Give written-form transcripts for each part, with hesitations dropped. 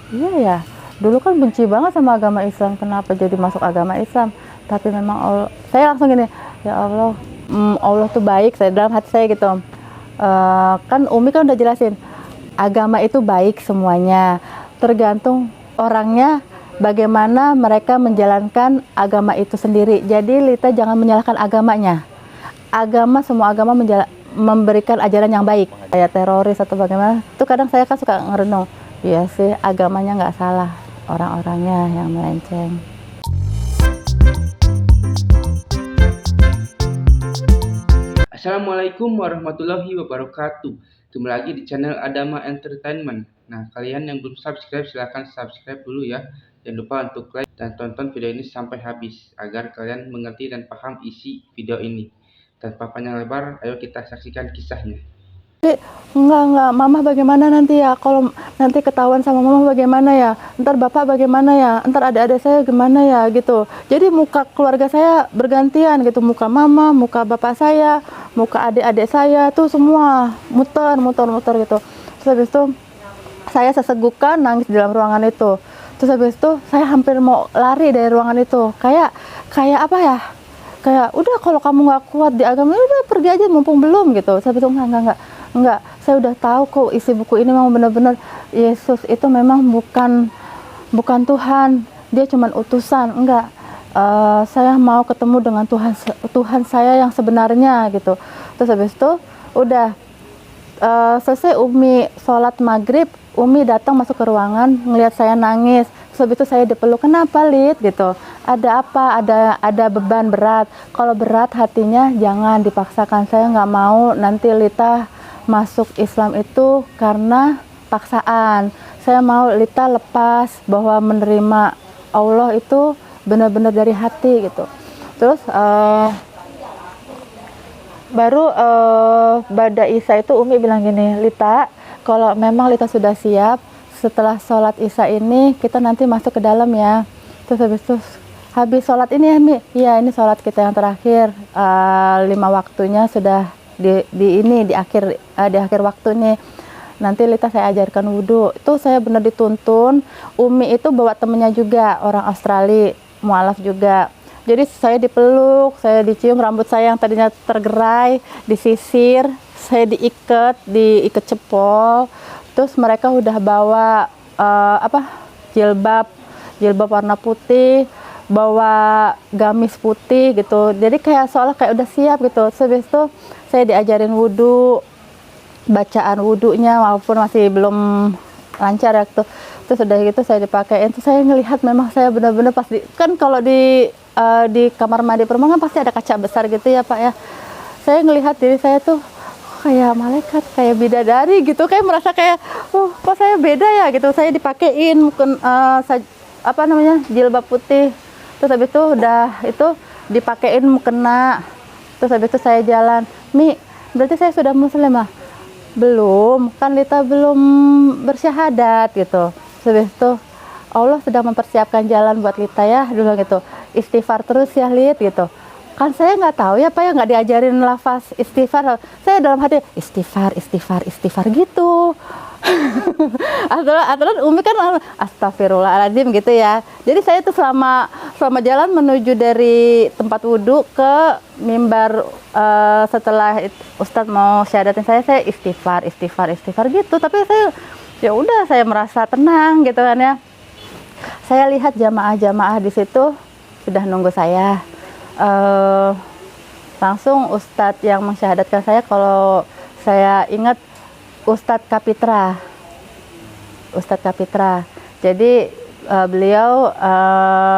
Iya ya, dulu kan benci banget sama agama Islam, kenapa jadi masuk agama Islam? Tapi memang saya langsung gini, ya Allah, Allah tuh baik, saya dalam hati saya gitu. Kan Umi kan udah jelasin, agama itu baik semuanya, tergantung orangnya bagaimana mereka menjalankan agama itu sendiri. Jadi Lita jangan menyalahkan agamanya. Semua agama memberikan ajaran yang baik. Kayak teroris atau bagaimana, itu kadang saya kan suka ngerenung. Iya sih, agamanya nggak salah, orang-orangnya yang melenceng. Assalamualaikum warahmatullahi wabarakatuh. Kembali lagi di channel Adama Entertainment. Nah, kalian yang belum subscribe silahkan subscribe dulu ya. Jangan lupa untuk like dan tonton video ini sampai habis agar kalian mengerti dan paham isi video ini. Tanpa panjang lebar, ayo kita saksikan kisahnya. Enggak, mama bagaimana nanti ya, kalau nanti ketahuan sama mama bagaimana ya, ntar bapak bagaimana ya, ntar adik-adik saya gimana ya gitu. Jadi muka keluarga saya bergantian gitu, muka mama, muka bapak saya, muka adik-adik saya tuh semua muter gitu. Terus habis itu saya sesegukan nangis di dalam ruangan itu. Terus habis itu saya hampir mau lari dari ruangan itu, kayak apa ya, kayak udah kalau kamu nggak kuat di agama udah pergi aja mumpung belum gitu. Saya bilang enggak, saya udah tahu kok isi buku ini memang benar-benar Yesus itu memang bukan Tuhan, dia cuman utusan. Enggak, saya mau ketemu dengan Tuhan saya yang sebenarnya gitu. Terus habis itu udah selesai Umi sholat maghrib, Umi datang masuk ke ruangan ngelihat saya nangis. Terus habis itu saya dipeluk, kenapa Lid gitu, ada apa, ada beban berat, kalau berat hatinya jangan dipaksakan, saya nggak mau nanti Lita masuk Islam itu karena paksaan. Saya mau Lita lepas bahwa menerima Allah itu benar-benar dari hati gitu. Terus baru Bada Isya itu Umi bilang gini, Lita, kalau memang Lita sudah siap, setelah sholat Isya ini kita nanti masuk ke dalam ya. Terus habis sholat ini ya Mi, iya ini sholat kita yang terakhir, 5 waktunya sudah di akhir waktu nih. Nanti Lita saya ajarkan wudhu. Itu saya benar dituntun. Umi itu bawa temennya juga, orang Australia, mualaf juga. Jadi saya dipeluk, saya dicium, rambut saya yang tadinya tergerai, disisir, saya diikat cepol. Terus mereka udah bawa jilbab warna putih, bawa gamis putih gitu. Jadi kayak seolah kayak udah siap gitu. Habis itu saya diajarin wudhu, bacaan wudhunya walaupun masih belum lancar ya gitu. Terus udah gitu saya dipakein. Terus saya ngelihat memang saya benar-benar kan kalau di kamar mandi perempuan kan pasti ada kaca besar gitu ya Pak ya. Saya ngelihat diri saya tuh kayak malaikat, kayak bidadari gitu, kayak merasa kayak kok saya beda ya gitu. Saya dipakein jilbab putih. Terus habis itu udah itu dipakein mukena. Terus habis itu saya jalan, Mi, berarti saya sudah muslim lah? Belum, kan Lita belum bersyahadat gitu. Habis itu Allah sedang mempersiapkan jalan buat Lita ya dulu gitu. Istighfar terus ya Lit gitu. Kan saya nggak tahu ya Pak ya, nggak diajarin lafaz istighfar. Saya dalam hati istighfar gitu. Aturan Umi kan astagfirullahaladzim gitu ya. Jadi saya tuh selama jalan menuju dari tempat wudhu ke mimbar, setelah Ustadz mau syahadatin saya istighfar gitu. Tapi saya ya udah, saya merasa tenang gitu kan ya. Saya lihat jamaah-jamaah di situ sudah nunggu saya. Langsung Ustadz yang mensyahadatkan saya, kalau saya ingat Ustadz Kapitra. Jadi beliau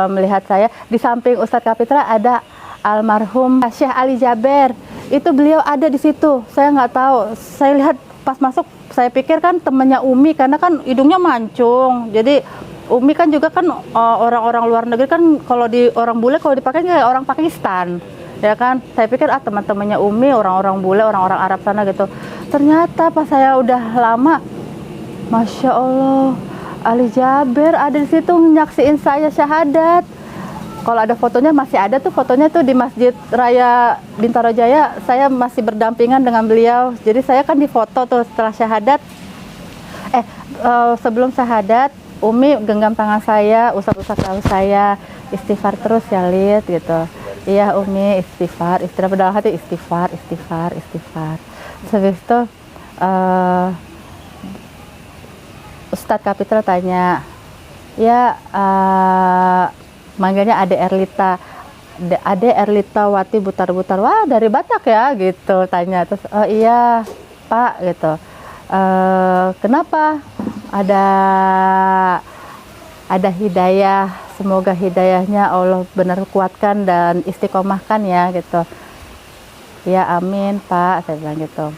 melihat saya, di samping Ustadz Kapitra ada almarhum Syekh Ali Jaber. Itu beliau ada di situ. Saya nggak tahu. Saya lihat pas masuk, saya pikir kan temannya Umi karena kan hidungnya mancung. Jadi Umi kan juga kan orang-orang luar negeri kan, kalau di orang bule kalau dipakai kayak orang Pakistan. Ya kan, saya pikir teman-temannya Umi orang-orang bule, orang-orang Arab sana gitu. Ternyata pas saya udah lama, Masya Allah, Ali Jaber ada di situ nyaksiin saya syahadat. Kalau ada fotonya, masih ada tuh fotonya tuh di Masjid Raya Bintaro Jaya, saya masih berdampingan dengan beliau. Jadi saya kan difoto tuh setelah syahadat, sebelum syahadat Umi genggam tangan saya, usap-usap tahu saya, istighfar terus ya Lid gitu. Iya Umi, istighfar, istighfar dalam hati, istighfar, istighfar, istighfar. Terus habis itu Ustadz Kapitra tanya, ya manggilnya Ade Erlita. Ade Erlita Wati Butar-Butar, wah dari Batak ya gitu tanya. Terus oh iya Pak gitu, kenapa ada hidayah, semoga hidayahnya Allah benar kuatkan dan istiqomahkan ya gitu. Ya amin Pak, saya bilang gitu.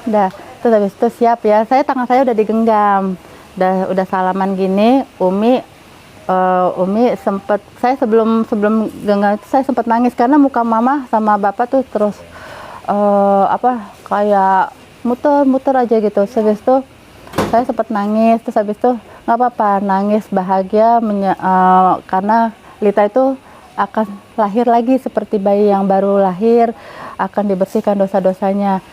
Udah, terus habis itu siap ya, tangan saya udah digenggam, udah salaman gini. Umi sempet, saya sebelum genggam itu saya sempat nangis karena muka mama sama bapak tuh terus kayak muter-muter aja gitu. Habis itu saya sempat nangis, terus habis itu nggak apa-apa, nangis bahagia karena Lita itu akan lahir lagi seperti bayi yang baru lahir, akan dibersihkan dosa-dosanya.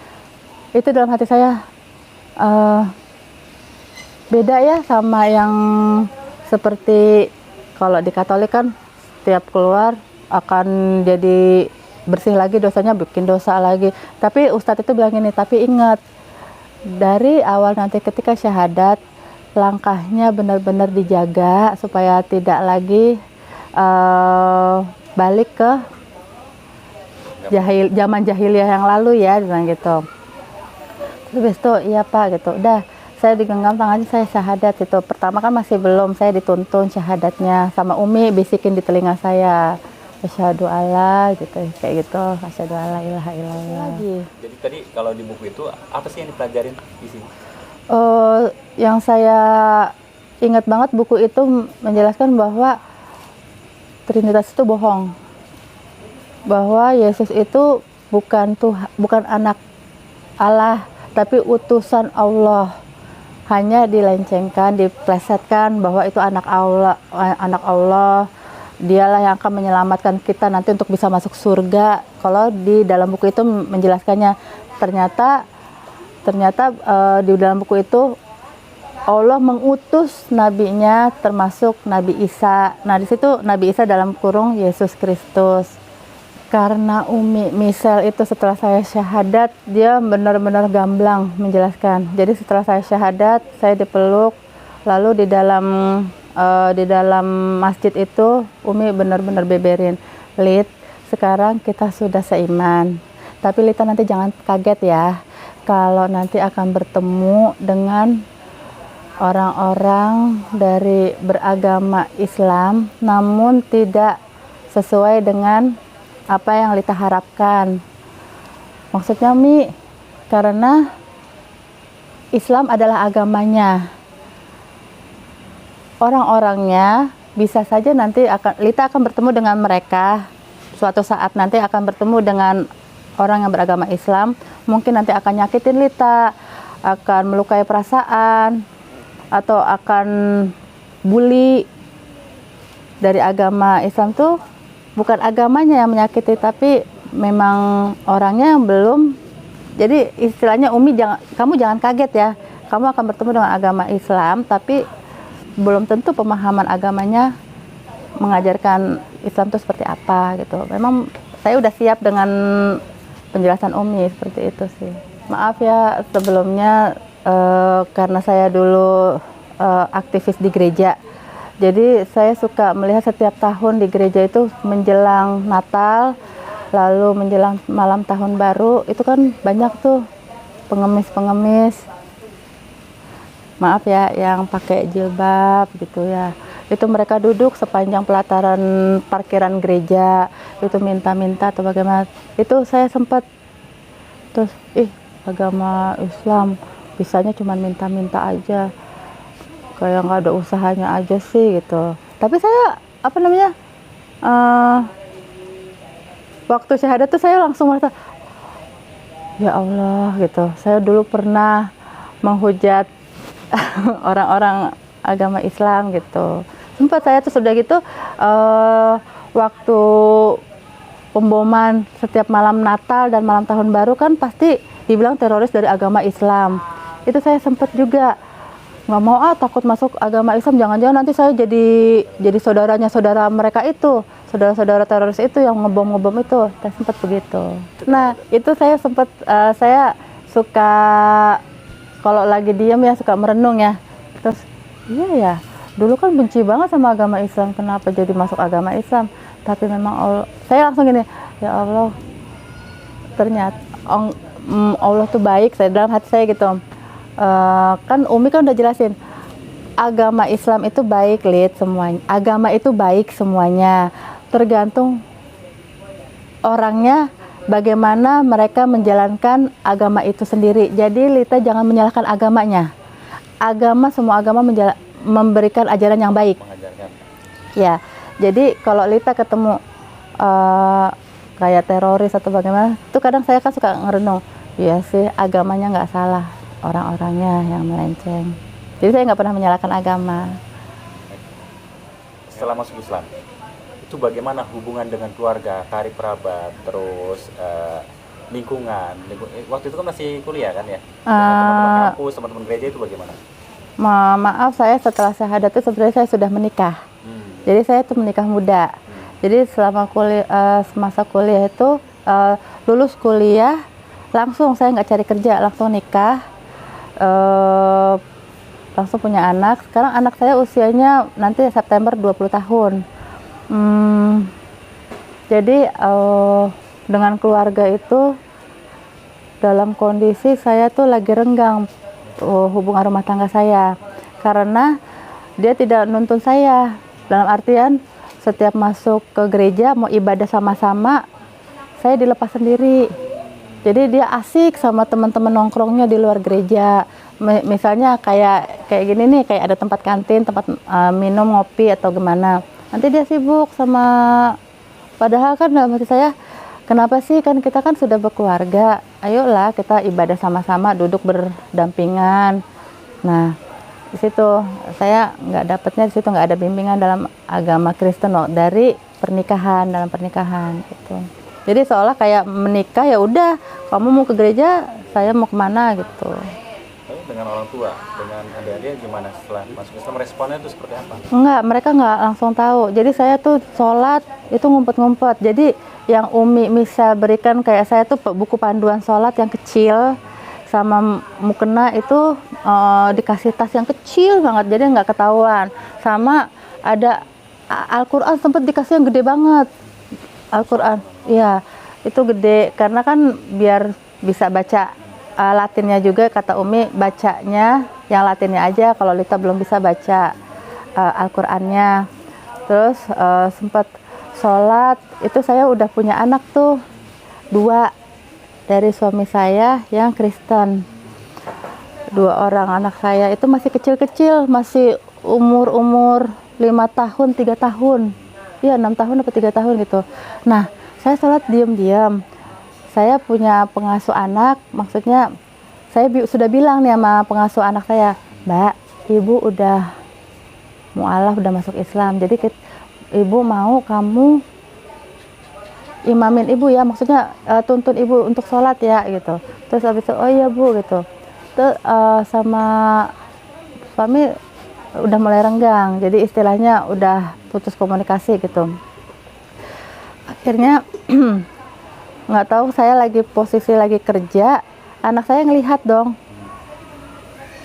Itu dalam hati saya beda ya sama yang seperti kalau di Katolik kan setiap keluar akan jadi bersih lagi dosanya, bikin dosa lagi. Tapi Ustadz itu bilang gini, tapi ingat dari awal nanti ketika syahadat langkahnya benar-benar dijaga supaya tidak lagi balik ke zaman jahiliyah yang lalu ya, bilang gitu. Terus itu iya Pak gitu, udah saya digenggam tangannya, saya syahadat gitu. Pertama kan masih belum, saya dituntun syahadatnya sama Umi bisikin di telinga saya, asyhadu alla gitu, kayak gitu, asyhadu alla ilaha illallah. Jadi tadi kalau di buku itu apa sih yang dipelajarin di sini? Yang saya ingat banget buku itu menjelaskan bahwa Trinitas itu bohong, bahwa Yesus itu bukan anak Allah, tapi utusan Allah. Hanya dilencengkan, diplesetkan bahwa itu anak Allah, dialah yang akan menyelamatkan kita nanti untuk bisa masuk surga. Kalau di dalam buku itu menjelaskannya, ternyata di dalam buku itu Allah mengutus nabinya, termasuk Nabi Isa. Nah di situ Nabi Isa dalam kurung Yesus Kristus. Karena Umi Misel itu setelah saya syahadat, dia benar-benar gamblang menjelaskan. Jadi setelah saya syahadat, saya dipeluk, lalu di dalam masjid itu Umi benar-benar beberin, Lid, sekarang kita sudah seiman. Tapi Lita nanti jangan kaget ya, kalau nanti akan bertemu dengan orang-orang dari beragama Islam, namun tidak sesuai dengan apa yang Lita harapkan. Maksudnya Mi, karena Islam adalah agamanya, orang-orangnya bisa saja nanti Lita akan bertemu dengan mereka. Suatu saat nanti akan bertemu dengan orang yang beragama Islam, mungkin nanti akan nyakitin Lita, akan melukai perasaan, atau akan bully. Dari agama Islam tuh bukan agamanya yang menyakiti, tapi memang orangnya yang belum. Jadi istilahnya Umi, kamu jangan kaget ya, kamu akan bertemu dengan agama Islam, tapi belum tentu pemahaman agamanya mengajarkan Islam itu seperti apa gitu. Memang saya udah siap dengan penjelasan Umi seperti itu sih. Maaf ya sebelumnya, karena saya dulu aktivis di gereja. Jadi saya suka melihat setiap tahun di gereja itu menjelang Natal, lalu menjelang malam tahun baru, itu kan banyak tuh pengemis-pengemis, maaf ya, yang pakai jilbab gitu ya. Itu mereka duduk sepanjang pelataran parkiran gereja, itu minta-minta atau bagaimana. Itu saya sempat, terus agama Islam bisanya cuma minta-minta aja, kayak nggak ada usahanya aja sih gitu. Tapi saya waktu syahadat tuh saya langsung merasa, ya Allah gitu. Saya dulu pernah menghujat orang-orang agama Islam gitu. Sempat saya tuh sudah gitu, waktu pemboman setiap malam Natal dan malam Tahun Baru kan pasti dibilang teroris dari agama Islam. Itu saya sempat juga nggak mau takut masuk agama Islam, jangan-jangan nanti saya jadi saudara mereka itu, saudara teroris itu yang ngebom itu. Saya sempat begitu. Nah itu saya sempat saya suka kalau lagi diam ya suka merenung ya, terus iya ya dulu kan benci banget sama agama Islam, kenapa jadi masuk agama Islam, tapi memang saya langsung gini, ya Allah ternyata Allah tuh baik, saya dalam hati saya gitu. Kan Umi kan udah jelasin agama Islam itu baik, Lid, semuanya. Agama itu baik semuanya. Tergantung orangnya bagaimana mereka menjalankan agama itu sendiri. Jadi Lita jangan menyalahkan agamanya. Semua agama memberikan ajaran yang baik. Mengajarkan. Ya. Jadi kalau Lita ketemu kayak teroris atau bagaimana, itu kadang saya kan suka ngerenung. Iya sih, agamanya nggak salah, orang-orangnya yang melenceng. Jadi saya nggak pernah menyalahkan agama. Setelah masuk Islam, itu bagaimana hubungan dengan keluarga, karib kerabat, terus lingkungan. Waktu itu kan masih kuliah kan ya? Dengan teman-teman kampus, teman-teman gereja itu bagaimana? Maaf, saya setelah syahadat itu sebenarnya saya sudah menikah. Jadi saya itu menikah muda. Jadi selama semasa kuliah itu lulus kuliah langsung saya nggak cari kerja, langsung nikah, langsung punya anak. Sekarang anak saya usianya nanti September 20 tahun. Jadi dengan keluarga itu dalam kondisi saya tuh lagi renggang hubungan rumah tangga saya, karena dia tidak nuntun saya, dalam artian setiap masuk ke gereja mau ibadah sama-sama saya dilepas sendiri. Jadi dia asik sama teman-teman nongkrongnya di luar gereja. Misalnya kayak gini nih, kayak ada tempat kantin, tempat minum, ngopi atau gimana. Nanti dia sibuk sama, padahal kan dalam hati saya, kenapa sih, kan kita kan sudah berkeluarga. Ayolah kita ibadah sama-sama, duduk berdampingan. Nah, di situ saya nggak dapatnya, di situ nggak ada bimbingan dalam agama Kristen loh, dari dalam pernikahan gitu. Jadi seolah kayak menikah ya udah, kamu mau ke gereja, saya mau kemana gitu. Tapi dengan orang tua, dengan adik-adik gimana setelah masuk Islam, responnya itu seperti apa? Enggak, mereka nggak langsung tahu. Jadi saya tuh sholat itu ngumpet-ngumpet. Jadi yang Umi bisa berikan kayak saya tuh buku panduan sholat yang kecil, sama mukena itu dikasih tas yang kecil banget, jadi nggak ketahuan. Sama ada Al-Quran sempat dikasih yang gede banget. Al-Quran, iya itu gede karena kan biar bisa baca Latinnya juga, kata Umi bacanya yang Latinnya aja kalau Lita belum bisa baca Al-Qurannya. Terus sempat sholat itu saya udah punya anak tuh 2 dari suami saya yang Kristen. 2 orang anak saya itu masih kecil-kecil, masih umur 5 tahun, 3 tahun. Iya 6 tahun atau 3 tahun gitu. Nah, saya sholat diam-diam. Saya punya pengasuh anak, maksudnya saya sudah bilang nih sama pengasuh anak saya, Mbak, Ibu udah mualaf, udah masuk Islam. Jadi Ibu mau kamu imamin Ibu ya, maksudnya tuntun Ibu untuk sholat ya gitu. Terus habis itu, oh iya Bu gitu. Terus sama suami udah mulai renggang, jadi istilahnya udah putus komunikasi gitu. Akhirnya nggak tahu, saya lagi posisi lagi kerja, anak saya ngelihat dong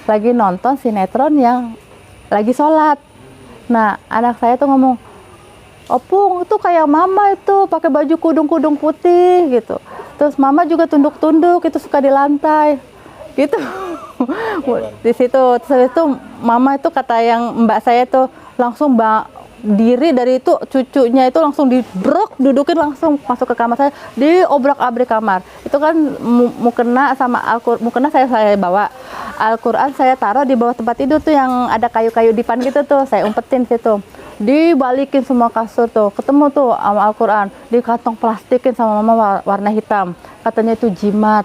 lagi nonton sinetron yang lagi sholat. Nah anak saya tuh ngomong, Opung itu kayak mama itu pakai baju kudung-kudung putih gitu, terus mama juga tunduk-tunduk itu suka di lantai gitu. Di situ terus itu mama itu kata yang mbak saya tuh langsung diri dari itu, cucunya itu langsung dibrok, dudukin langsung masuk ke kamar saya, diobrak-abrik kamar. Itu kan mukena sama Al-Quran, mukena saya bawa, Al-Quran saya taruh di bawah tempat tidur tuh yang ada kayu-kayu dipan gitu tuh, saya umpetin situ. Dibalikin semua kasur tuh, ketemu tuh sama Al-Quran, di kantong plastikin sama mama warna hitam, katanya itu jimat.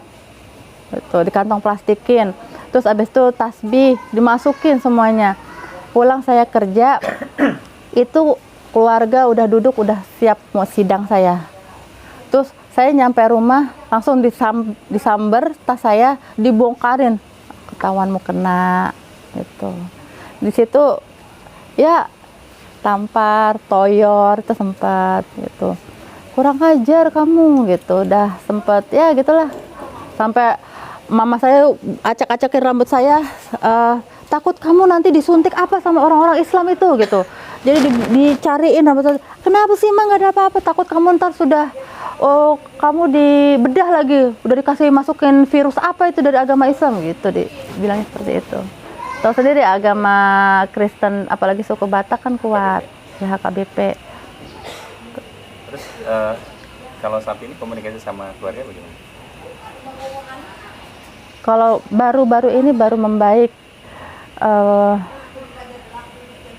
Itu di kantong plastikin. Terus abis itu tasbih dimasukin semuanya. Pulang saya kerja, itu keluarga udah duduk, udah siap mau sidang saya. Terus saya nyampe rumah langsung disamber, tas saya dibongkarin, ketahuan mau kena gitu. Di situ ya tampar, toyor itu sempat gitu. Kurang ajar kamu gitu, udah sempet ya gitulah. Sampai mama saya acak-acakin rambut saya, takut kamu nanti disuntik apa sama orang-orang Islam itu gitu. Jadi dicariin rambut saya, kenapa sih emang nggak ada apa-apa, takut kamu ntar sudah kamu dibedah lagi, udah dikasih masukin virus apa itu dari agama Islam gitu, bilangnya seperti itu. Tahu sendiri agama Kristen apalagi suku Batak kan kuat ya, HKBP. Terus kalau saat ini komunikasi sama keluarga bagaimana? Kalau baru-baru ini baru membaik,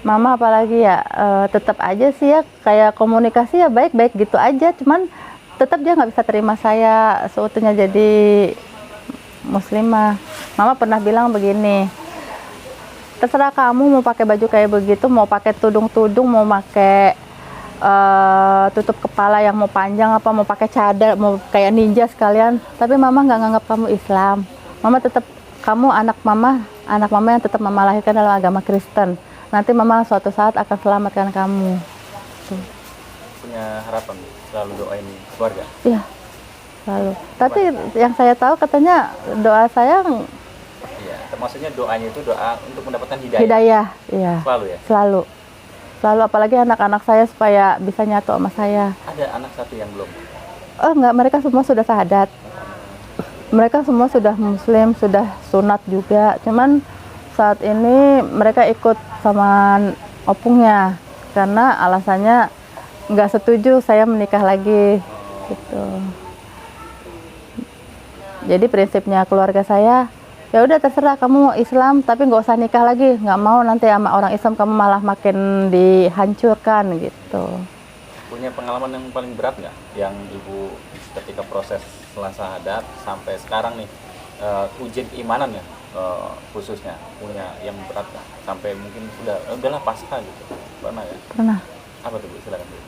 mama apalagi ya, tetap aja sih ya kayak komunikasi ya baik-baik gitu aja, cuman tetap dia nggak bisa terima saya seutuhnya jadi muslimah. Mama pernah bilang begini, terserah kamu mau pakai baju kayak begitu, mau pakai tudung-tudung, mau pakai tutup kepala yang mau panjang apa, mau pakai cadar, mau kayak ninja sekalian, tapi mama nggak nganggap kamu Islam. Mama tetap, kamu anak mama yang tetap mama lahirkan dalam agama Kristen. Nanti mama suatu saat akan selamatkan kamu. Tuh. Punya harapan selalu doain keluarga? Iya, selalu. Tapi yang saya tahu katanya doa saya, Iya, maksudnya doanya itu doa untuk mendapatkan hidayah. hidayah, iya. Selalu ya? Selalu. Selalu, apalagi anak-anak saya supaya bisa nyatu sama saya. Ada anak satu yang belum? Oh enggak, mereka semua sudah syahadat. Mereka semua sudah muslim, sudah sunat juga. Cuman saat ini mereka ikut sama opungnya karena alasannya nggak setuju saya menikah lagi gitu. Jadi prinsipnya keluarga saya, ya udah terserah kamu mau Islam tapi nggak usah nikah lagi, nggak mau nanti sama orang Islam kamu malah makin dihancurkan gitu. Punya pengalaman yang paling berat nggak yang ibu ketika proses setelah syahadat sampai sekarang nih, ujian keimanan ya, khususnya punya yang berat nggak? Sampai mungkin udahlah pasrah gitu, pernah ya? Pernah. Apa tuh Bu? Silakan Bu.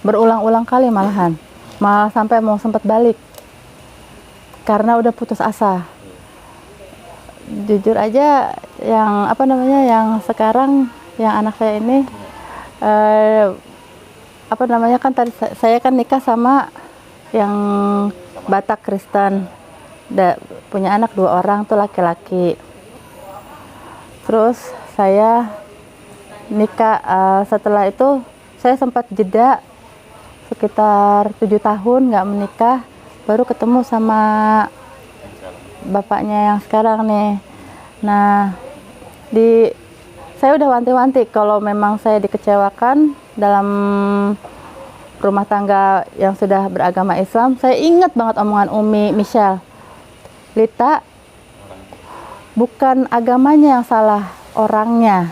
Berulang-ulang kali malahan, malah sampai mau sempat balik karena udah putus asa. Jujur aja, yang apa namanya, yang sekarang yang anak saya ini, apa namanya, kan tadi saya kan nikah sama yang Batak Kristen, punya anak 2 orang tuh laki-laki. Terus saya nikah, setelah itu saya sempat jeda sekitar 7 tahun nggak menikah, baru ketemu sama bapaknya yang sekarang nih. Nah, saya udah wanti-wanti kalau memang saya dikecewakan dalam rumah tangga yang sudah beragama Islam. Saya ingat banget omongan Umi Michelle, Lita, bukan agamanya yang salah, orangnya.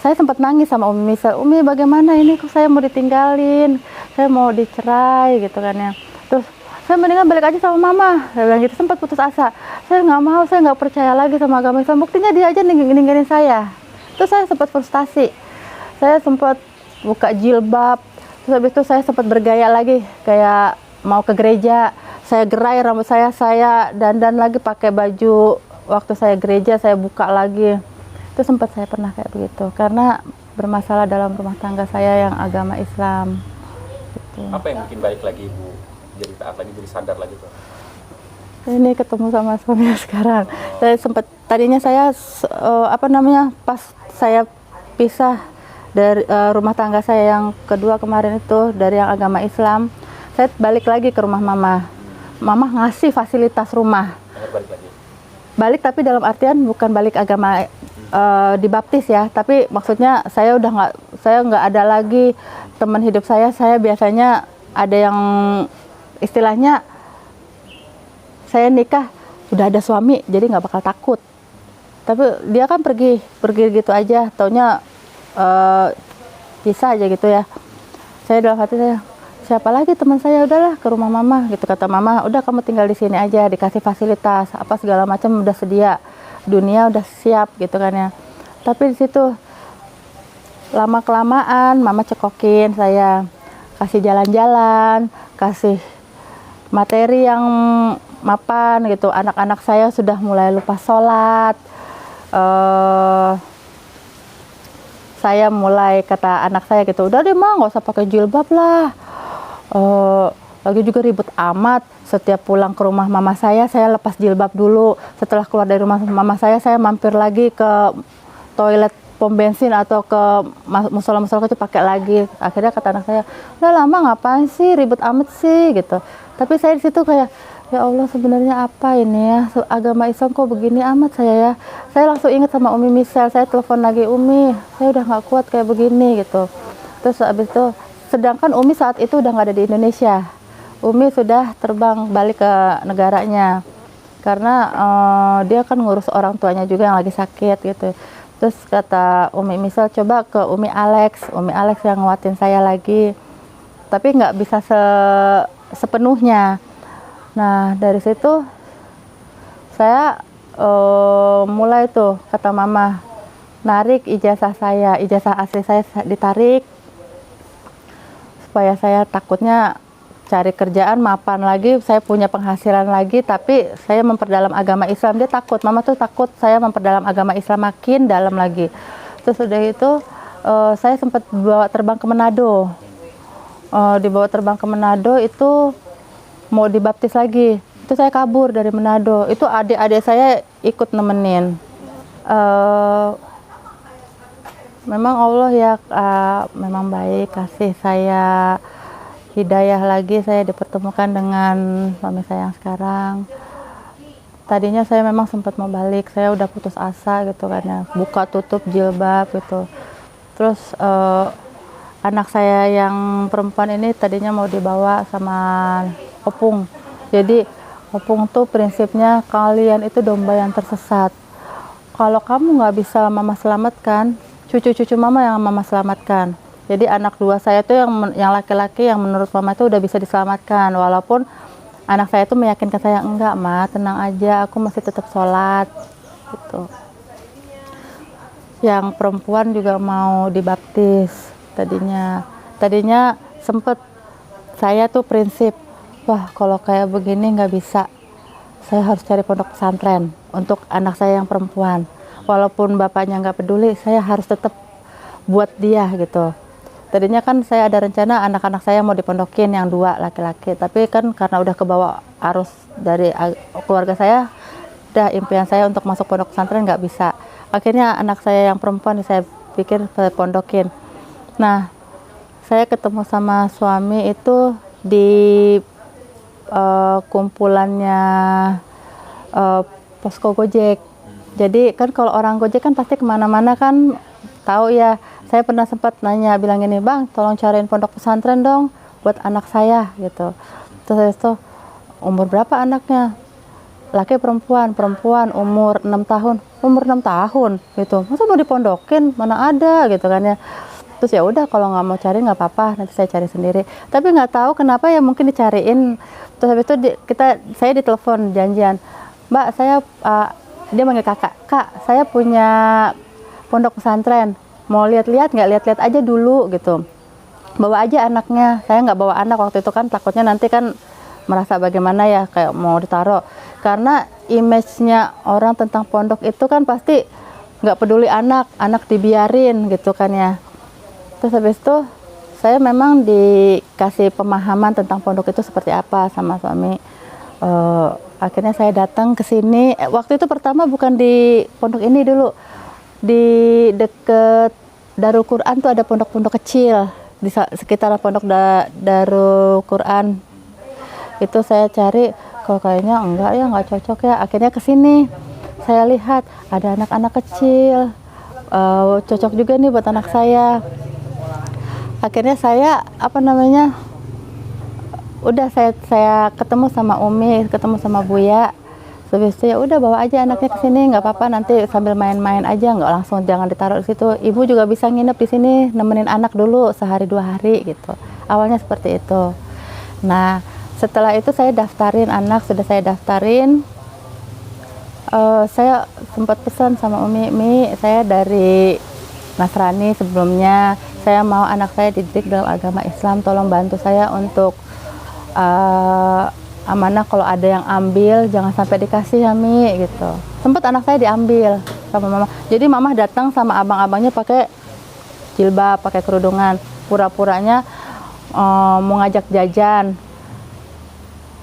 Saya sempat nangis sama Umi Michelle, Umi bagaimana ini kok saya mau ditinggalin, saya mau dicerai gitu kan ya. Terus saya mendingan balik aja sama mama, saya bilang gitu. Sempat putus asa, saya nggak mau, saya nggak percaya lagi sama agama Islam, buktinya dia aja ninggalin saya. Terus saya sempat frustasi, saya sempat buka jilbab, terus habis itu saya sempat bergaya lagi, kayak mau ke gereja, saya gerai rambut saya dandan lagi pakai baju, waktu saya gereja saya buka lagi. Itu sempat saya pernah kayak begitu, karena bermasalah dalam rumah tangga saya yang agama Islam gitu. Apa yang bikin balik lagi Ibu jadi taat lagi, jadi sadar lagi tuh? Ini ketemu sama suami sekarang. Saya sempat, tadinya saya apa namanya, pas saya pisah dari rumah tangga saya yang kedua kemarin itu dari yang agama Islam, saya balik lagi ke rumah mama. Mama ngasih fasilitas rumah. Balik lagi? Balik tapi dalam artian bukan balik agama dibaptis ya, tapi maksudnya saya nggak ada lagi teman hidup saya biasanya ada yang istilahnya saya nikah udah ada suami jadi nggak bakal takut, tapi dia kan pergi gitu aja, taunya bisa aja gitu ya. Saya dalam hati saya, siapa lagi teman saya, udahlah ke rumah mama gitu. Kata mama, udah kamu tinggal di sini aja, dikasih fasilitas apa segala macam udah sedia, dunia udah siap gitu kan ya. Tapi di situ lama kelamaan mama cekokin saya, kasih jalan-jalan, kasih materi yang mapan gitu. Anak-anak saya sudah mulai lupa sholat, saya mulai kata anak saya gitu, udah deh Ma, nggak usah pakai jilbab lah. Lagi juga ribet amat. Setiap pulang ke rumah mama saya lepas jilbab dulu. Setelah keluar dari rumah mama saya mampir lagi ke toilet pom bensin atau ke musola-musola itu pakai lagi. Akhirnya kata anak saya, udah lama ngapain sih, ribet amat sih gitu. Tapi saya di situ kayak, ya Allah, sebenarnya apa ini ya, agama Islam kok begini amat saya ya. Saya langsung ingat sama Umi Misel, saya telepon lagi, Umi, saya udah nggak kuat kayak begini gitu. Terus abis itu, sedangkan Umi saat itu udah nggak ada di Indonesia. Umi sudah terbang balik ke negaranya karena dia kan ngurus orang tuanya juga yang lagi sakit gitu. Terus kata Umi Misel, coba ke Umi Alex yang nguatin saya lagi, tapi nggak bisa sepenuhnya. Nah dari situ saya mulai tuh kata mama narik ijazah asli saya ditarik, supaya saya takutnya cari kerjaan mapan lagi, saya punya penghasilan lagi, tapi saya memperdalam agama Islam. Dia takut, mama tuh takut saya memperdalam agama Islam makin dalam lagi. Terus udah itu saya sempat bawa terbang ke Manado. Dibawa terbang ke Manado itu mau dibaptis lagi. Itu saya kabur dari Manado. Itu adik-adik saya ikut nemenin. Memang Allah ya memang baik, kasih saya hidayah lagi, saya dipertemukan dengan suami saya yang sekarang. Tadinya saya memang sempat mau balik, saya udah putus asa gitu kan ya, buka tutup jilbab gitu. Terus anak saya yang perempuan ini tadinya mau dibawa sama opung. Jadi opung tuh prinsipnya kalian itu domba yang tersesat. Kalau kamu nggak bisa mama selamatkan, cucu-cucu mama yang mama selamatkan. Jadi anak dua saya tuh yang laki-laki yang menurut mama itu udah bisa diselamatkan, walaupun anak saya tuh meyakinkan saya, enggak Ma, tenang aja, aku masih tetap sholat gitu. Yang perempuan juga mau dibaptis tadinya sempet saya tuh prinsip, wah kalau kayak begini nggak bisa, saya harus cari pondok pesantren untuk anak saya yang perempuan, walaupun bapaknya nggak peduli, saya harus tetap buat dia gitu. Tadinya kan saya ada rencana anak-anak saya mau dipondokin yang dua laki-laki, tapi kan karena udah kebawa arus dari keluarga saya, udah impian saya untuk masuk pondok pesantren nggak bisa. Akhirnya anak saya yang perempuan saya pikir saya pondokin. Nah, saya ketemu sama suami itu di kumpulannya posko Gojek. Jadi kan kalau orang Gojek kan pasti kemana-mana kan tahu ya. Saya pernah sempat nanya, bilang gini, Bang, tolong cariin pondok pesantren dong buat anak saya gitu. Terus itu umur berapa anaknya? Laki perempuan umur 6 tahun. Umur 6 tahun gitu. Masa mau dipondokin? Mana ada gitu kan ya. Terus ya udah, kalau nggak mau cari nggak apa-apa, nanti saya cari sendiri. Tapi nggak tahu kenapa ya, mungkin dicariin. Terus habis itu saya ditelepon janjian, Mbak, saya dia manggil kakak, Kak, saya punya pondok pesantren. Mau lihat-lihat nggak? Lihat-lihat aja dulu gitu. Bawa aja anaknya. Saya nggak bawa anak waktu itu kan, takutnya nanti kan merasa bagaimana ya, kayak mau ditaruh. Karena image-nya orang tentang pondok itu kan pasti nggak peduli anak dibiarin gitu kan ya. Terus habis itu saya memang dikasih pemahaman tentang pondok itu seperti apa sama suami. Akhirnya saya datang ke sini. Waktu itu pertama bukan di pondok ini dulu. Di deket Darul Quran tuh ada pondok-pondok kecil di sekitar pondok Darul Quran. Itu saya cari, kok kayaknya enggak ya, nggak cocok ya. Akhirnya ke sini. Saya lihat ada anak-anak kecil. Cocok juga nih buat anak saya. Akhirnya saya udah saya ketemu sama Umi, ketemu sama Buya. Habis itu ya udah, bawa aja anaknya ke sini, nggak apa-apa, nanti sambil main-main aja, nggak langsung, jangan ditaruh di situ. Ibu juga bisa nginep di sini, nemenin anak dulu sehari 2 hari gitu. Awalnya seperti itu. Nah, setelah itu saya daftarin anak, sudah saya daftarin. Saya sempat pesan sama Umi, saya dari Nasrani sebelumnya, saya mau anak saya dididik dalam agama Islam, tolong bantu saya untuk amanah, kalau ada yang ambil jangan sampai dikasih ya Mi gitu. Sempat anak saya diambil sama mama. Jadi mama datang sama abang-abangnya pakai jilbab, pakai kerudungan, pura-puranya mau ngajak jajan.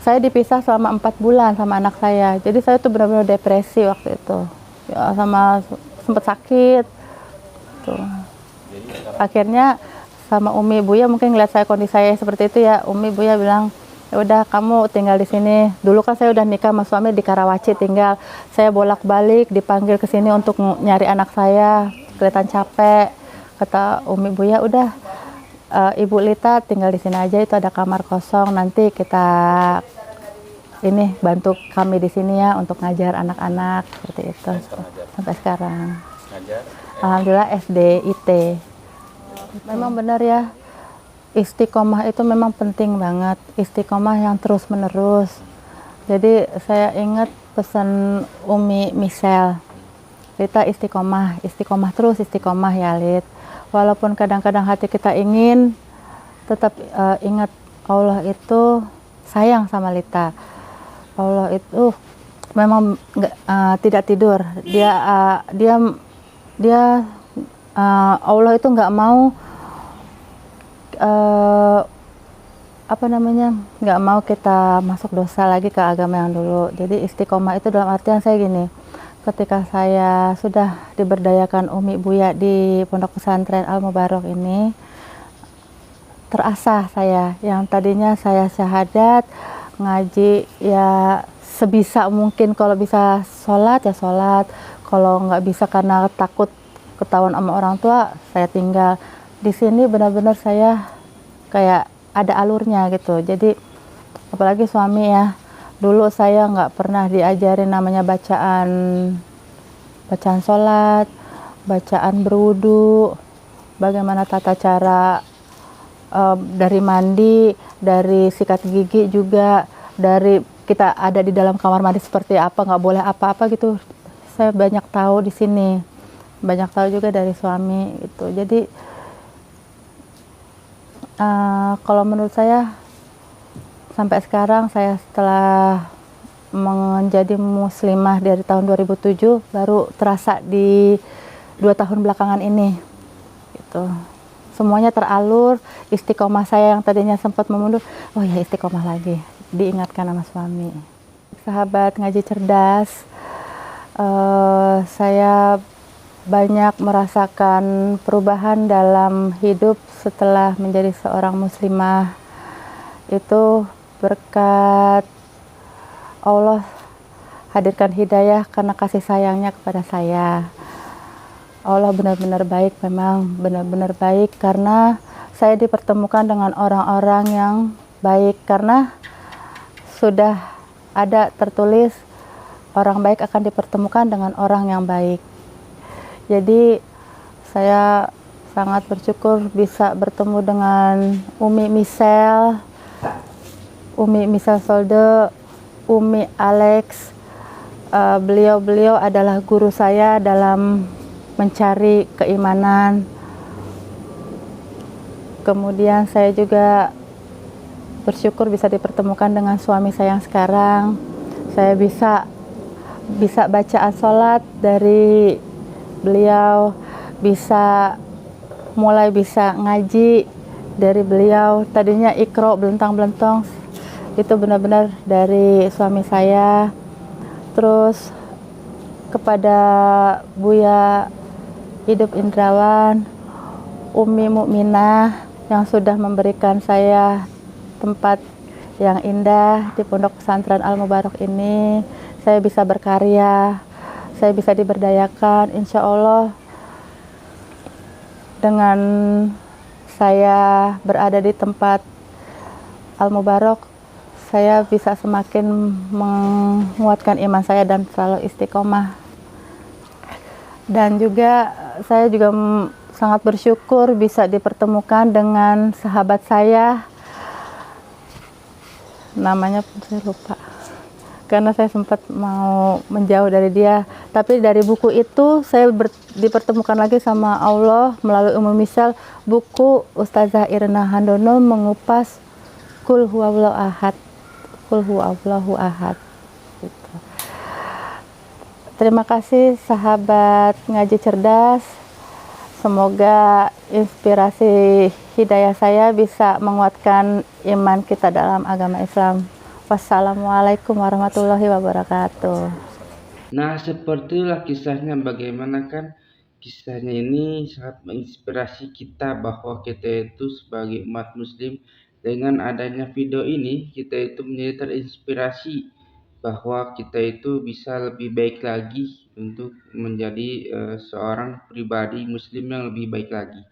Saya dipisah selama 4 bulan sama anak saya. Jadi saya tuh benar-benar depresi waktu itu. Ya, sama sempat sakit. Tuh. Akhirnya sama Umi Buya mungkin ngeliat saya kondisi saya seperti itu ya, Umi Buya bilang, ya udah kamu tinggal di sini. Dulu kan saya udah nikah sama suami di Karawaci tinggal. Saya bolak-balik dipanggil ke sini untuk nyari anak saya. Kelihatan capek. Kata Umi Buya, udah Ibu Lita tinggal di sini aja, itu ada kamar kosong, nanti kita ini bantu kami di sini ya untuk ngajar anak-anak seperti itu. Sampai sekarang. Ngajar? Alhamdulillah SD IT. Memang benar ya, istiqomah itu memang penting banget. Istiqomah yang terus menerus. Jadi saya ingat pesan Umi Michelle, Lita istiqomah, istiqomah terus, istiqomah ya Lit. Walaupun kadang-kadang hati kita ingin, tetap ingat Allah itu sayang sama Lita. Allah itu memang tidak tidur. Allah itu nggak mau nggak mau kita masuk dosa lagi ke agama yang dulu. Jadi istiqomah itu dalam artian saya gini, ketika saya sudah diberdayakan Umi Buya di Pondok Pesantren Al Mubarak ini, terasah saya yang tadinya saya syahadat, ngaji ya sebisa mungkin, kalau bisa sholat ya sholat, kalau nggak bisa karena takut ketahuan sama orang tua saya tinggal. Di sini benar-benar saya kayak ada alurnya gitu. Jadi apalagi suami ya, dulu saya nggak pernah diajarin namanya bacaan sholat, bacaan berwudu, bagaimana tata cara dari mandi, dari sikat gigi juga, dari kita ada di dalam kamar mandi seperti apa, nggak boleh apa-apa gitu. Saya banyak tahu di sini, banyak tahu juga dari suami gitu. Jadi kalau menurut saya sampai sekarang, saya setelah menjadi muslimah dari tahun 2007 baru terasa di 2 tahun belakangan ini gitu. Semuanya teralur, istiqomah saya yang tadinya sempat memundur, oh ya istiqomah lagi, diingatkan sama suami. Sahabat ngaji cerdas, saya banyak merasakan perubahan dalam hidup setelah menjadi seorang muslimah. Itu berkat Allah hadirkan hidayah karena kasih sayangnya kepada saya. Allah benar-benar baik, memang benar-benar baik, karena saya dipertemukan dengan orang-orang yang baik, karena sudah ada tertulis orang baik akan dipertemukan dengan orang yang baik. Jadi saya sangat bersyukur bisa bertemu dengan Umi Michelle Solde, Umi Alex. Beliau adalah guru saya dalam mencari keimanan. Kemudian saya juga bersyukur bisa dipertemukan dengan suami saya yang sekarang. Saya bisa bacaan sholat dari beliau, mulai bisa ngaji dari beliau. Tadinya ikro belentang-belentong, itu benar-benar dari suami saya. Terus kepada Buya Hidup Indrawan, Umi Mukminah yang sudah memberikan saya tempat yang indah di Pondok Pesantren Al Mubarak ini, saya bisa berkarya, saya bisa diberdayakan. Insya Allah dengan saya berada di tempat Al Mubarak, saya bisa semakin menguatkan iman saya dan selalu istiqomah. Dan juga saya juga sangat bersyukur bisa dipertemukan dengan sahabat saya, namanya saya lupa karena saya sempat mau menjauh dari dia. Tapi dari buku itu saya dipertemukan lagi sama Allah melalui Umi Michelle, buku Ustazah Irna Handono mengupas Qul huwallahu ahad, Qul huwallahu ahad gitu. Terima kasih sahabat ngaji cerdas. Semoga inspirasi hidayah saya bisa menguatkan iman kita dalam agama Islam. Wassalamualaikum warahmatullahi wabarakatuh. Nah, sepertilah kisahnya, bagaimana kan kisahnya ini sangat menginspirasi kita bahwa kita itu sebagai umat muslim, dengan adanya video ini kita itu menjadi terinspirasi bahwa kita itu bisa lebih baik lagi untuk menjadi seorang pribadi muslim yang lebih baik lagi.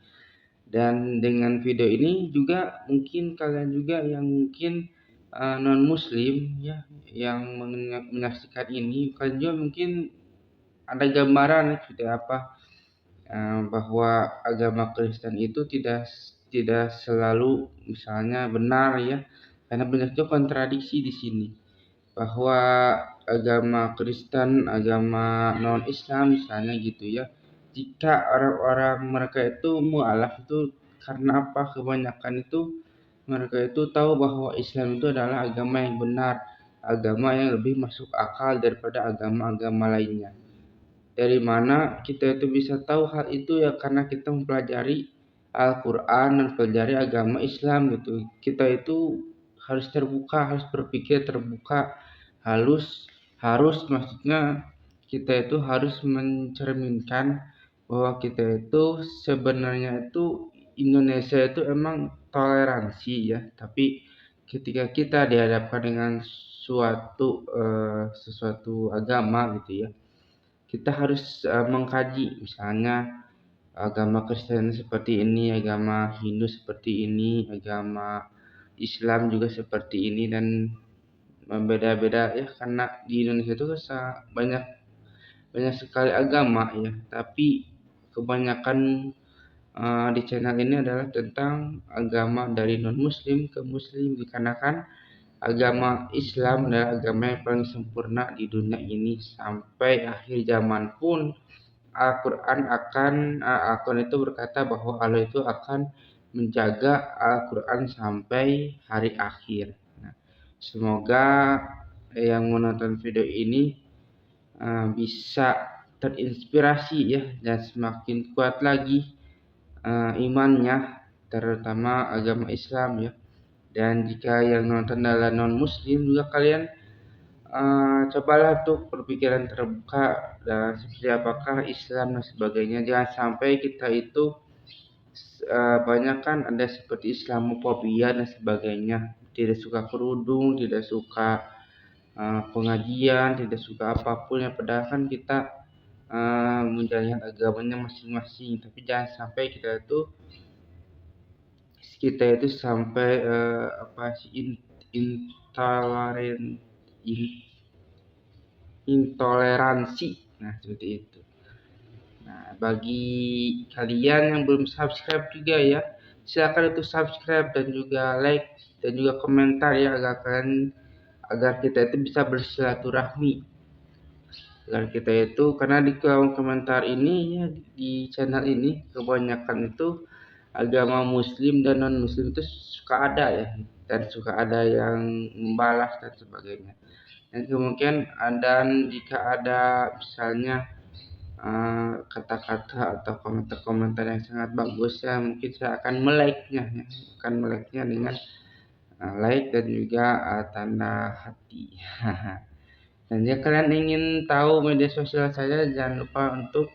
Dan dengan video ini juga mungkin kalian juga yang mungkin non muslim ya, yang menyaksikan ini, kalian juga mungkin ada gambaran seperti apa bahwa agama Kristen itu tidak selalu misalnya benar ya, karena banyak juga kontradiksi di sini bahwa agama Kristen, agama non Islam misalnya gitu ya, jika orang-orang mereka itu mualaf itu karena apa, kebanyakan itu mereka itu tahu bahwa Islam itu adalah agama yang benar, agama yang lebih masuk akal daripada agama-agama lainnya. Dari mana kita itu bisa tahu hal itu ya, karena kita mempelajari Al-Quran dan mempelajari agama Islam gitu. Kita itu harus terbuka, harus berpikir terbuka, harus maksudnya kita itu harus mencerminkan bahwa kita itu sebenarnya itu Indonesia itu emang toleransi ya, tapi ketika kita dihadapkan dengan sesuatu agama gitu ya, kita harus mengkaji misalnya agama Kristen seperti ini, agama Hindu seperti ini, agama Islam juga seperti ini, dan beda-beda ya, karena di Indonesia itu banyak banyak sekali agama ya, tapi kebanyakan di channel ini adalah tentang agama dari non muslim ke muslim, dikarenakan agama Islam adalah agama yang paling sempurna di dunia ini. Sampai akhir zaman pun Al-Quran itu berkata bahwa Allah itu akan menjaga Al-Quran sampai hari akhir. Nah, semoga yang menonton video ini bisa terinspirasi ya, dan semakin kuat lagi imannya, terutama agama Islam ya. Dan jika yang nonton adalah non muslim juga, kalian cobalah untuk berpikiran terbuka dan seperti apakah Islam dan sebagainya. Jangan sampai kita itu banyak kan ada seperti Islamofobia dan sebagainya, tidak suka kerudung, tidak suka pengajian, tidak suka apapun yang padahal kan kita menjalankan agamanya masing-masing. Tapi jangan sampai kita itu sampai intoleransi. Nah, seperti itu. Nah, bagi kalian yang belum subscribe juga ya, silakan untuk subscribe dan juga like dan juga komentar ya, agar kita itu bisa bersilaturahmi. Agar kita itu, karena di kolom komentar ini ya, di channel ini kebanyakan itu agama muslim dan non muslim itu suka ada ya, dan suka ada yang membalas dan sebagainya. Dan kemungkinan jika ada misalnya kata-kata atau komentar-komentar yang sangat bagus ya, mungkin saya akan melike-nya ya, dengan like dan juga tanda hati. Dan jika kalian ingin tahu media sosial saya, jangan lupa untuk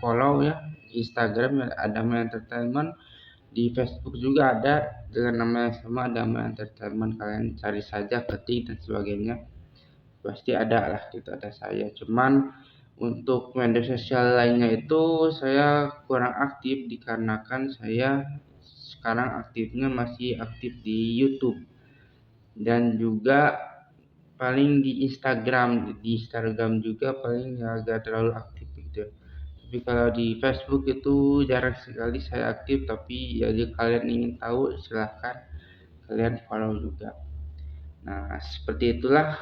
follow ya Instagram ya, Adama Entertainment. Di Facebook juga ada dengan nama yang sama, Adama Entertainment. Kalian cari saja, ketik dan sebagainya, pasti ada lah, gitu ada saya. Cuman untuk media sosial lainnya itu saya kurang aktif, dikarenakan saya sekarang aktifnya masih aktif di YouTube dan juga paling di Instagram juga paling agak terlalu aktif gitu. Tapi kalau di Facebook itu jarang sekali saya aktif, tapi ya jika kalian ingin tahu silahkan kalian follow juga. Nah, seperti itulah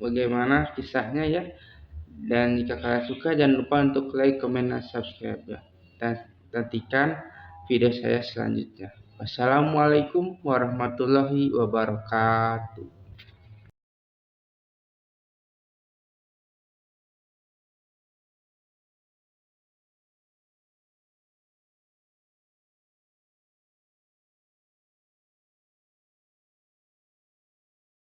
bagaimana kisahnya ya. Dan jika kalian suka, jangan lupa untuk like, comment, dan subscribe ya. Dan nantikan video saya selanjutnya. Wassalamualaikum warahmatullahi wabarakatuh.